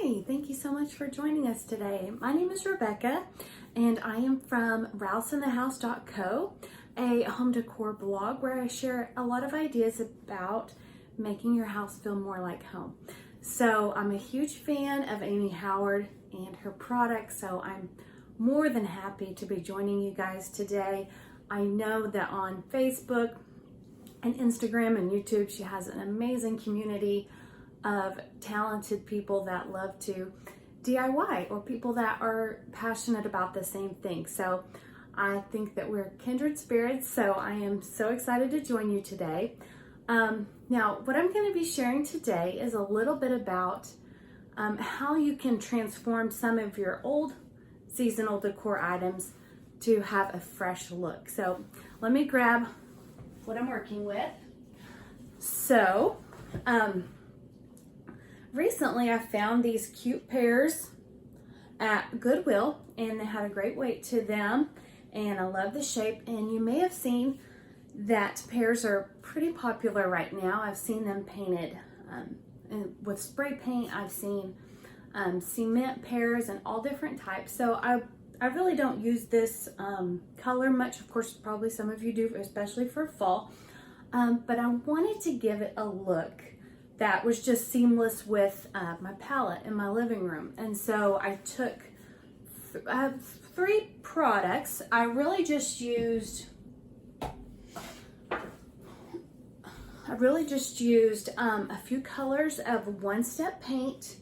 Hi, thank you so much for joining us today. My name is Rebecca and I am from rouseinthehouse.co, a home decor blog where I share a lot of ideas about making your house feel more like home. So I'm a huge fan of Amy Howard and her products, so I'm more than happy to be joining you guys today. I know that on Facebook and Instagram and YouTube, she has an amazing community of talented people that love to DIY or people that are passionate about the same thing. So I think that we're kindred spirits, so I am so excited to join you today. Now, what I'm going to be sharing today is a little bit about how you can transform some of your old seasonal decor items to have a fresh look. So let me grab what I'm working with. So, recently I found these cute pears at Goodwill and they had a great weight to them and I love the shape, and you may have seen that pears are pretty popular right now. I've seen them painted with spray paint. I've seen cement pears and all different types. So I really don't use this color much. Of course, probably some of you do, especially for fall. But I wanted to give it a look that was just seamless with my palette in my living room. And so I took three products. I really just used a few colors of One Step Paint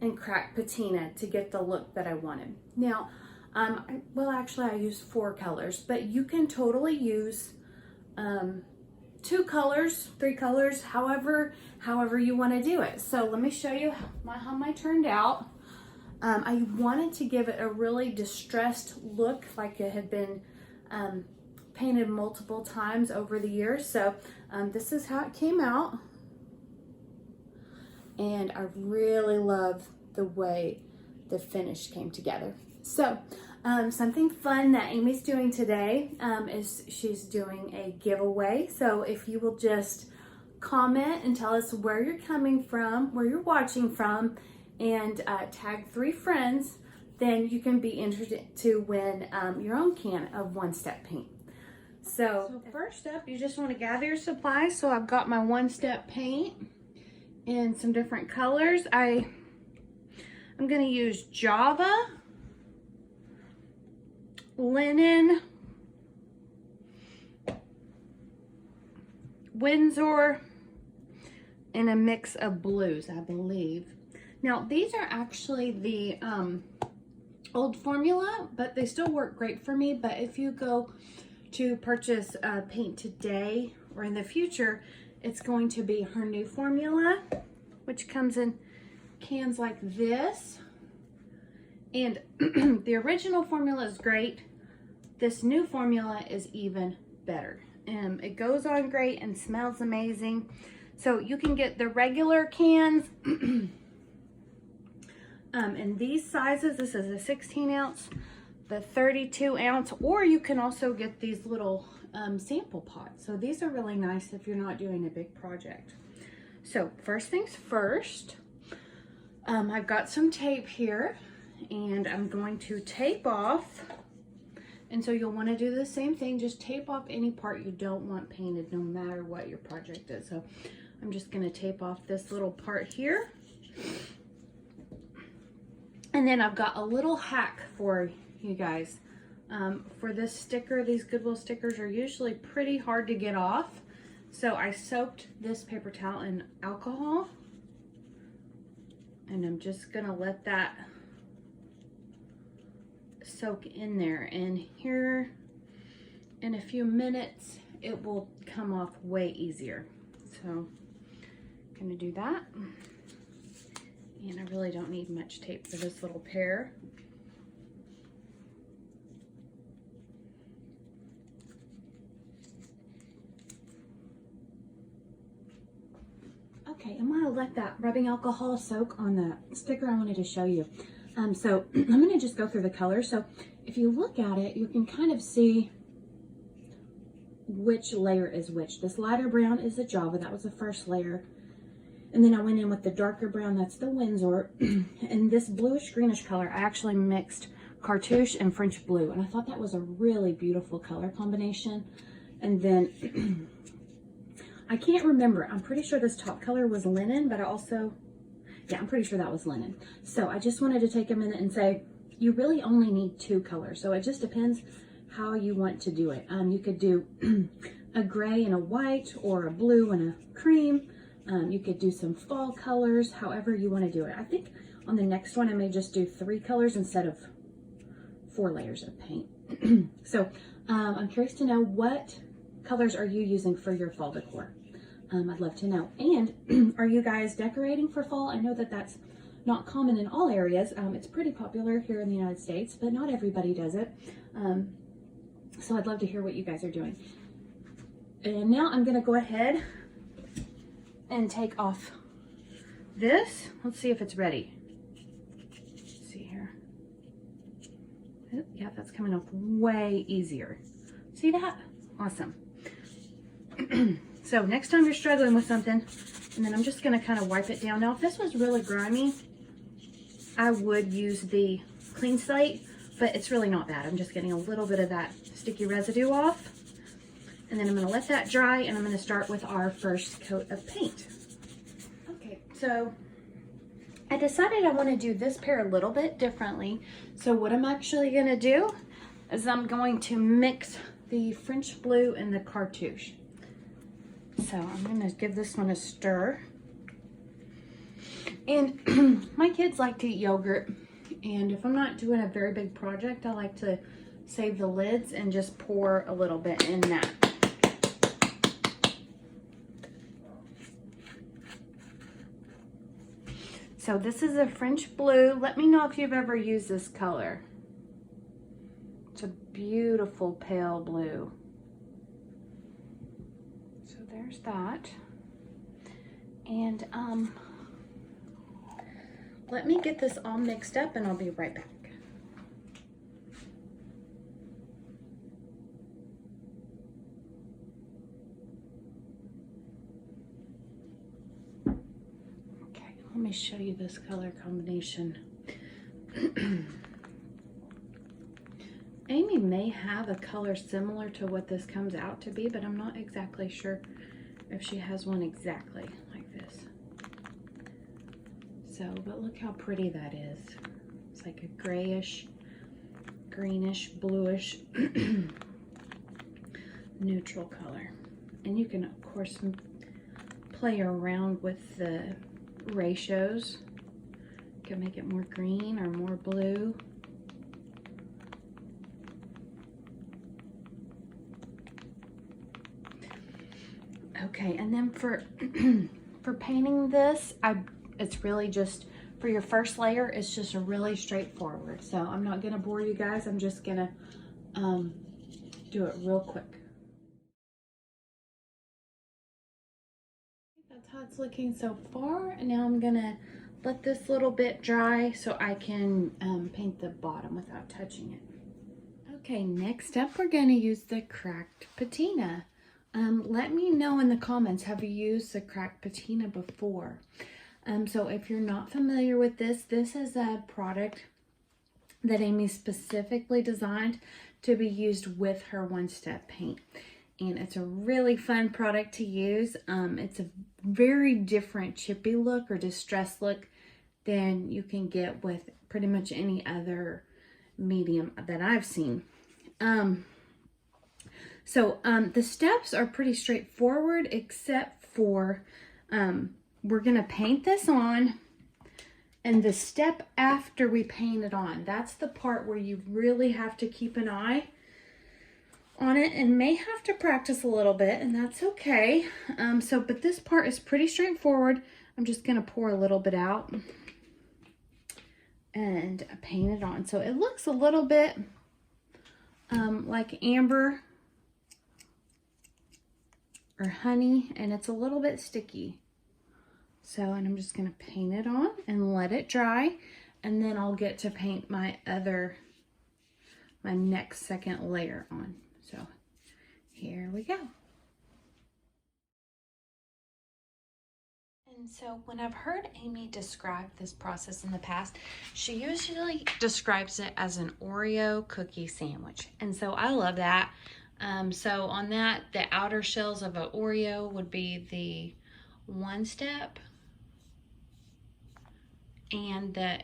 and Cracked Patina to get the look that I wanted. Now, well, actually I used 4 colors, but you can totally use 2 colors, 3 colors, however you want to do it. So let me show you how mine turned out. I wanted to give it a really distressed look, like it had been painted multiple times over the years. So this is how it came out, and I really love the way the finish came together. So something fun that Amy's doing today is she's doing a giveaway. So if you will just comment and tell us where you're coming from, where you're watching from, and tag 3 friends, then you can be entered to win your own can of One Step Paint. So first up, you just want to gather your supplies. So I've got my One Step Paint in some different colors. I'm going to use Java, Linen, Windsor, and a mix of blues, I believe. Now, these are actually the old formula, but they still work great for me. But if you go to purchase paint today or in the future, it's going to be her new formula, which comes in cans like this. And the original formula is great. This new formula is even better. It goes on great and smells amazing. So you can get the regular cans in these sizes. This is a 16 ounce, the 32 ounce, or you can also get these little sample pots. So these are really nice if you're not doing a big project. So first things first, I've got some tape here and I'm going to tape off. And so you'll want to do the same thing, just tape off any part you don't want painted, no matter what your project is. So I'm just going to tape off this little part here. And then I've got a little hack for you guys. For this sticker, these Goodwill stickers are usually pretty hard to get off. So I soaked this paper towel in alcohol. And I'm just going to let that soak in there. And here in a few minutes, it will come off way easier. So I'm going to do that. And I really don't need much tape for this little pear. Okay, I'm gonna let that rubbing alcohol soak on the sticker I wanted to show you. So I'm gonna just go through the colors. So if you look at it, you can kind of see which layer is which. This lighter brown is the Java, that was the first layer. And then I went in with the darker brown, that's the Windsor. And this bluish greenish color, I actually mixed cartouche and French blue. And I thought that was a really beautiful color combination. And then I can't remember. I'm pretty sure this top color was linen, but I also, yeah, I'm pretty sure that was linen. So I just wanted to take a minute and say, you really only need 2 colors. So it just depends how you want to do it. You could do a gray and a white, or a blue and a cream. You could do some fall colors, however you want to do it. I think on the next one, I may just do 3 colors instead of 4 layers of paint. So I'm curious to know, what colors are you using for your fall decor? I'd love to know. And are you guys decorating for fall? I know that that's not common in all areas. It's pretty popular here in the United States, but not everybody does it. So I'd love to hear what you guys are doing. And now I'm gonna go ahead and take off this. Let's see if it's ready. Let's see here. Yeah, that's coming off way easier. See that? Awesome. So next time you're struggling with something, and then I'm just gonna kind of wipe it down. Now, if this was really grimy, I would use the clean slate, but it's really not bad. I'm just getting a little bit of that sticky residue off. And then I'm gonna let that dry, and I'm gonna start with our first coat of paint. Okay, so I decided I wanna do this pear a little bit differently. So what I'm actually gonna do is I'm going to mix the French blue and the cartouche. So I'm gonna give this one a stir. And my kids like to eat yogurt, and if I'm not doing a very big project, I like to save the lids and just pour a little bit in that. So this is a French blue. Let me know if you've ever used this color. It's a beautiful pale blue. So there's that. And let me get this all mixed up and I'll be right back. Okay, let me show you this color combination. Amy may have a color similar to what this comes out to be, but I'm not exactly sure if she has one exactly like this. So, but look how pretty that is. It's like a grayish, greenish, bluish, neutral color. And you can, of course, play around with the ratios. You can make it more green or more blue. Okay, and then for for painting this, it's really just, for your first layer, it's just a really straightforward. So I'm not gonna bore you guys. I'm just gonna do it real quick. That's how it's looking so far. And now I'm gonna let this little bit dry so I can paint the bottom without touching it. Okay, next up we're gonna use the Cracked Patina. Let me know in the comments, have you used the Cracked Patina before? So if you're not familiar with this, this is a product that Amy specifically designed to be used with her one-step paint. And it's a really fun product to use. It's a very different chippy look or distressed look than you can get with pretty much any other medium that I've seen. So the steps are pretty straightforward, except for we're gonna paint this on, and the step after we paint it on, that's the part where you really have to keep an eye on it and may have to practice a little bit, and that's okay. But this part is pretty straightforward. I'm just gonna pour a little bit out and paint it on. So it looks a little bit like amber or honey, and it's a little bit sticky. So, and I'm just gonna paint it on and let it dry, and then I'll get to paint my next second layer on. So here we go. And so when I've heard Amy describe this process in the past, she usually describes it as an Oreo cookie sandwich. And so I love that. So on that, the outer shells of an Oreo would be the one step, and the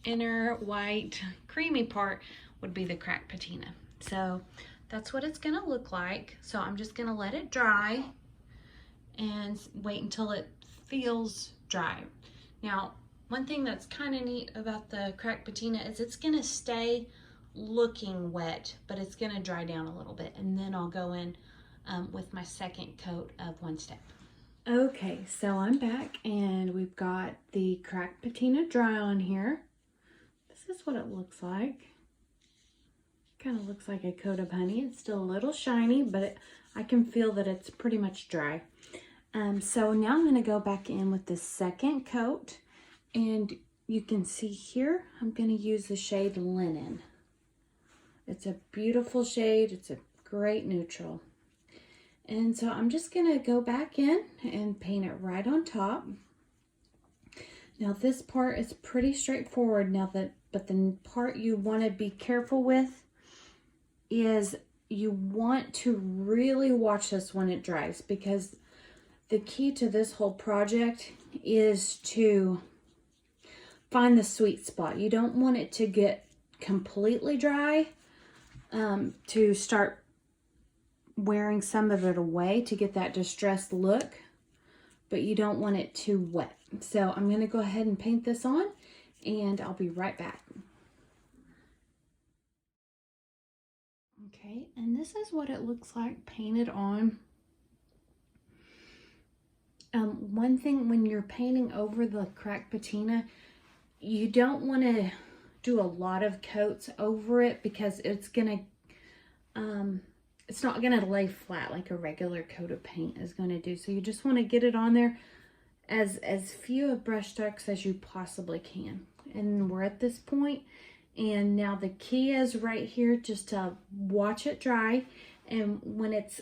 inner white creamy part would be the cracked patina. So that's what it's gonna look like. So I'm just gonna let it dry and wait until it feels dry. Now, one thing that's kind of neat about the cracked patina is it's gonna stay looking wet, but it's gonna dry down a little bit, and then I'll go in with my second coat of one step. Okay, so I'm back and we've got the cracked patina dry on here. This is what it looks like. Kind of looks like a coat of honey. It's still a little shiny, but I can feel that it's pretty much dry. So now I'm going to go back in with the second coat, and you can see here I'm going to use the shade Linen. It's a beautiful shade. It's a great neutral. And so I'm just going to go back in and paint it right on top. Now this part is pretty straightforward but the part you want to be careful with is you want to really watch this when it dries, because the key to this whole project is to find the sweet spot. You don't want it to get completely dry to start wearing some of it away to get that distressed look, but you don't want it too wet. So I'm going to go ahead and paint this on, and I'll be right back. Okay, and this is what it looks like painted on. One thing when you're painting over the cracked patina, you don't want to do a lot of coats over it, because it's not gonna lay flat like a regular coat of paint is going to do. So you just want to get it on there as few of brush strokes as you possibly can. And we're at this point, and now the key is right here, just to watch it dry. And when it's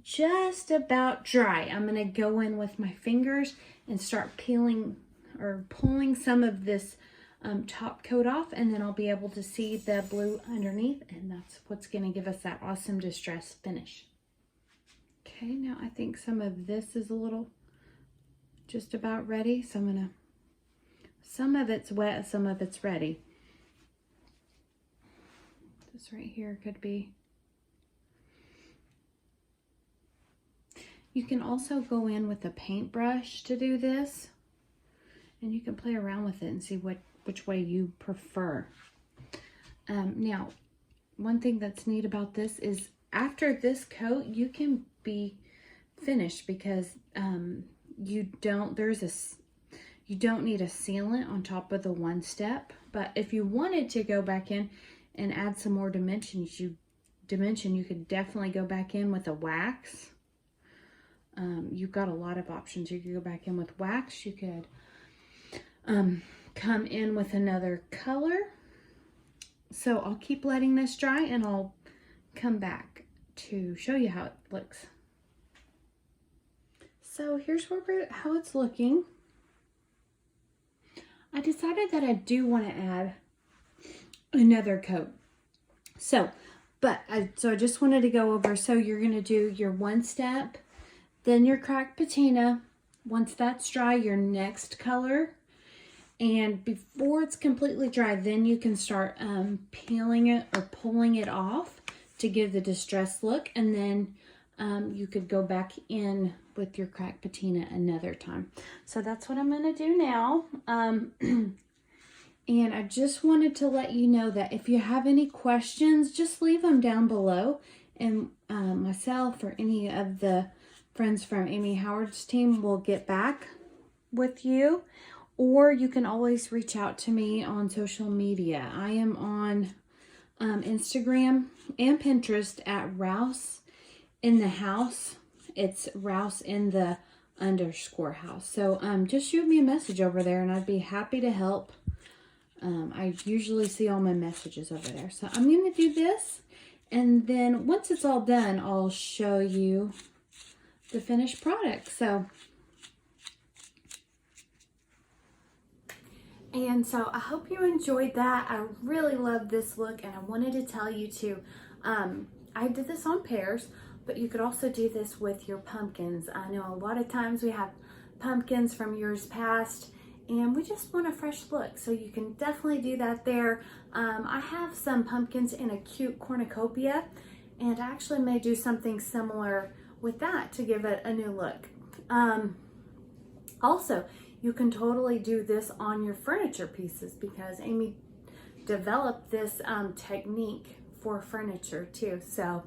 just about dry, I'm going to go in with my fingers and start peeling or pulling some of this top coat off, and then I'll be able to see the blue underneath, and that's what's going to give us that awesome distressed finish. Okay, now I think some of this is a little just about ready, so I'm gonna, some of it's wet, some of it's ready. This right here could be. You can also go in with a paintbrush to do this, and you can play around with it and see which way you prefer. Now, one thing that's neat about this is after this coat, you can be finished, because you don't need a sealant on top of the one step. But if you wanted to go back in and add some more dimension, you could definitely go back in with a wax. You've got a lot of options. You could go back in with wax. You could come in with another color. So I'll keep letting this dry, and I'll come back to show you how it looks. So here's how it's looking. I decided that I do want to add another coat. So I just wanted to go over. So you're going to do your one step, then your cracked patina. Once that's dry, your next color. And before it's completely dry, then you can start peeling it or pulling it off to give the distressed look. And then you could go back in with your cracked patina another time. So that's what I'm going to do now. And I just wanted to let you know that if you have any questions, just leave them down below. And myself or any of the friends from Amy Howard's team will get back with you. Or you can always reach out to me on social media. I am on Instagram and Pinterest at Rouse In The House. It's Rouse In The _house. So just shoot me a message over there, and I'd be happy to help. I usually see all my messages over there. So I'm going to do this, and then once it's all done, I'll show you the finished product. So And so I hope you enjoyed that. I really love this look, and I wanted to tell you to, I did this on pears, but you could also do this with your pumpkins. I know a lot of times we have pumpkins from years past and we just want a fresh look, so you can definitely do that there. I have some pumpkins in a cute cornucopia, and I actually may do something similar with that to give it a new look. Also, you can totally do this on your furniture pieces, because Amy developed this technique for furniture too. So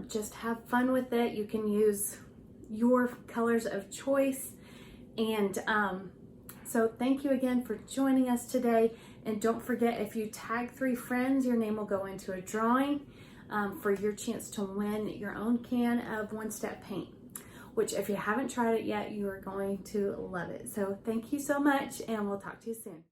just have fun with it. You can use your colors of choice. And so thank you again for joining us today. And don't forget, if you tag 3 friends, your name will go into a drawing for your chance to win your own can of One Step paint, which if you haven't tried it yet, you are going to love it. So thank you so much, and we'll talk to you soon.